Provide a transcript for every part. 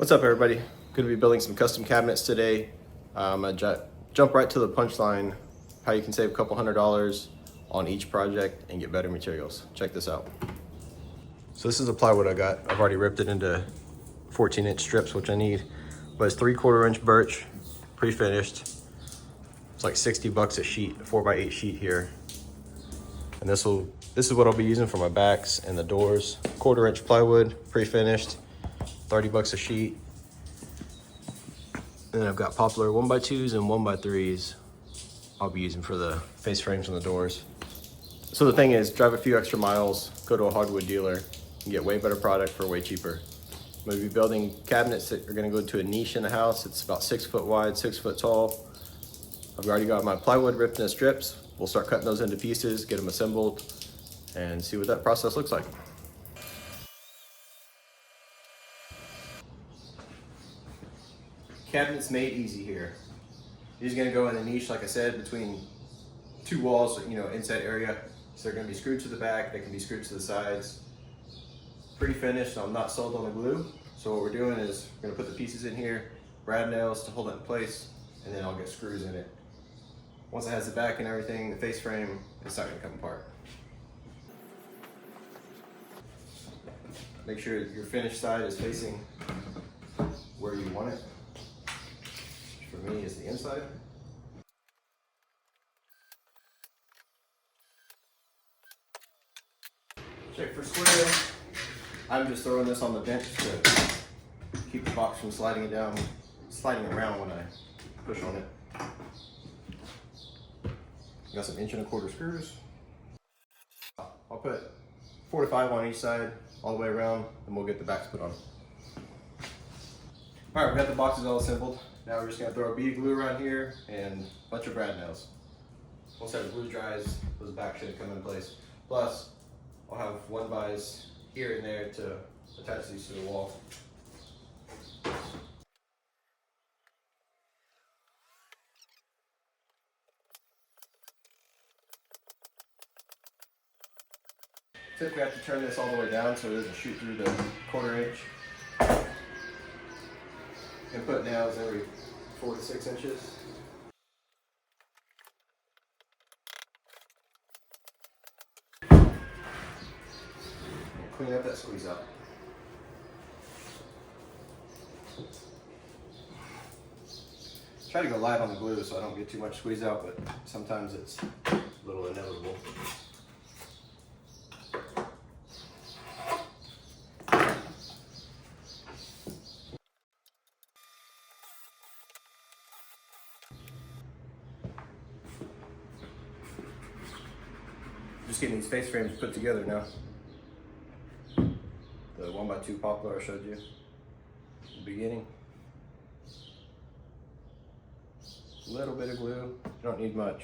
What's up, everybody? Going to be building some custom cabinets today. I'm going to jump right to the punchline, how you can save a couple $100s on each project and get better materials. Check this out. So this is the plywood I got. I've already ripped it into 14-inch strips, which I need, but it's 3/4 inch birch, pre-finished. It's like 60 bucks a sheet, a 4x8 sheet here. And this is what I'll be using for my backs and the doors. 1/4 inch plywood, pre-finished, 30 bucks a sheet. And then I've got Poplar 1x2s and 1x3s I'll be using for the face frames on the doors. So the thing is, drive a few extra miles, go to a hardwood dealer, and get way better product for way cheaper. I'm gonna be building cabinets that are gonna go to a niche in the house. It's about 6 foot wide, 6 foot tall. I've already got my plywood ripped into strips. We'll start cutting those into pieces, get them assembled, and see what that process looks like. Cabinets made easy here. These are gonna go in a niche, like I said, between two walls, inside area. So they're gonna be screwed to the back, they can be screwed to the sides. Pre-finished, I'm not sold on the glue. So what we're doing is we're gonna put the pieces in here, brad nails to hold it in place, and then I'll get screws in it. Once it has the back and everything, the face frame, it's not gonna come apart. Make sure your finished side is facing where you want it. For me, is the inside. Check for square. I'm just throwing this on the bench to keep the box from sliding around when I push on it. Got some 1 1/4 inch screws. I'll put 4 to 5 on each side, all the way around, and we'll get the backs put on. All right, we got the boxes all assembled. Now we're just gonna throw a bead of glue around here and a bunch of brad nails. Once that glue dries, those backs should come in place. Plus, I'll have 1x's here and there to attach these to the wall. Typically I have to turn this all the way down so it doesn't shoot through the 1/4 inch. And put nails every 4 to 6 inches. Clean up that squeeze out. Try to go light on the glue so I don't get too much squeeze out, but sometimes it's a little inevitable. Just getting these face frames put together now. The 1x2 Poplar I showed you in the beginning. A little bit of glue, you don't need much.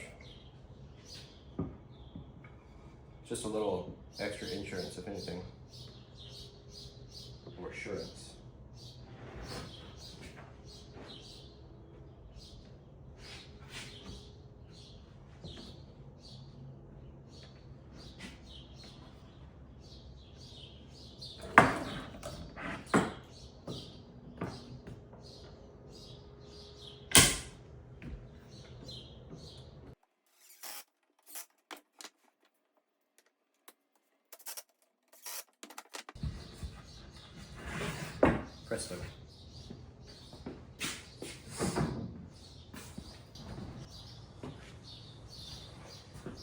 Just a little extra insurance, if anything, or assurance. Presto.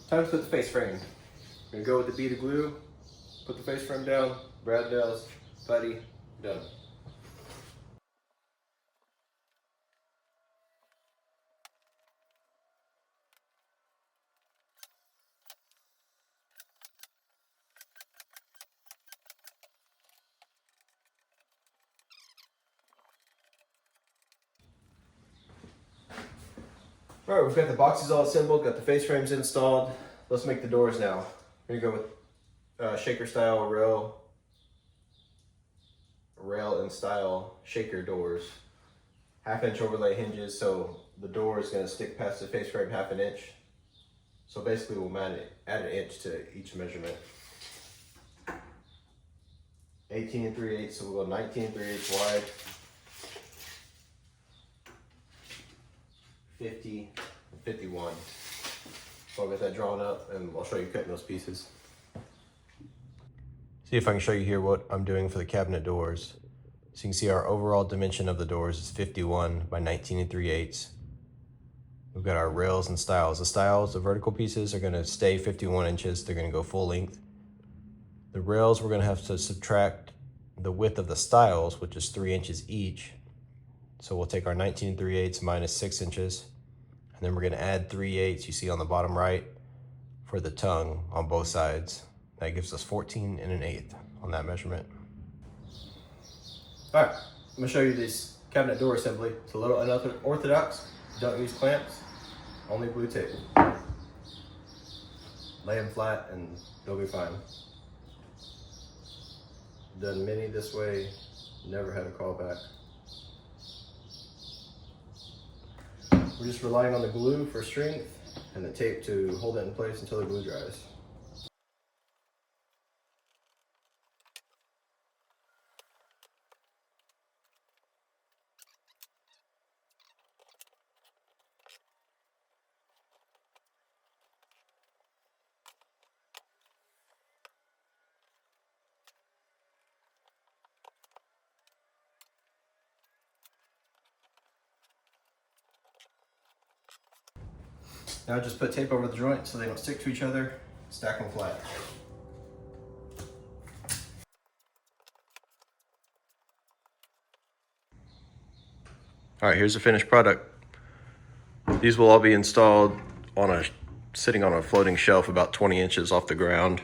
Time to put the face frame. We're gonna go with the bead of glue, put the face frame down, brad nails, putty, done. All right, we've got the boxes all assembled, got the face frames installed. Let's make the doors now. We're gonna go with shaker style rail and style shaker doors. 1/2 inch overlay hinges, so the door is gonna stick past the face frame 1/2 inch. So basically we'll add an inch to each measurement. 18 3/8, so we'll go 19 3/8 wide. 50, and 51. So I'll get that drawn up and I'll show you cutting those pieces. See if I can show you here what I'm doing for the cabinet doors. So you can see our overall dimension of the doors is 51 by 19 3/8. We've got our rails and stiles. The stiles, the vertical pieces, are gonna stay 51 inches. They're gonna go full length. The rails, we're gonna have to subtract the width of the stiles, which is 3 inches each. So we'll take our 19 3/8 minus 6 inches, and then we're gonna add 3/8, you see on the bottom right, for the tongue on both sides. That gives us 14 1/8 on that measurement. All right, I'm gonna show you this cabinet door assembly. It's a little unorthodox. Don't use clamps, only blue tape. Lay them flat and they'll be fine. Done many this way, never had a callback. We're just relying on the glue for strength and the tape to hold it in place until the glue dries. Now just put tape over the joint so they don't stick to each other, stack them flat. All right, here's the finished product. These will all be installed on sitting on a floating shelf about 20 inches off the ground.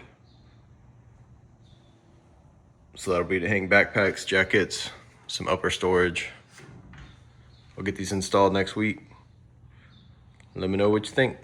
So that'll be to hang backpacks, jackets, some upper storage. We'll get these installed next week. Let me know what you think.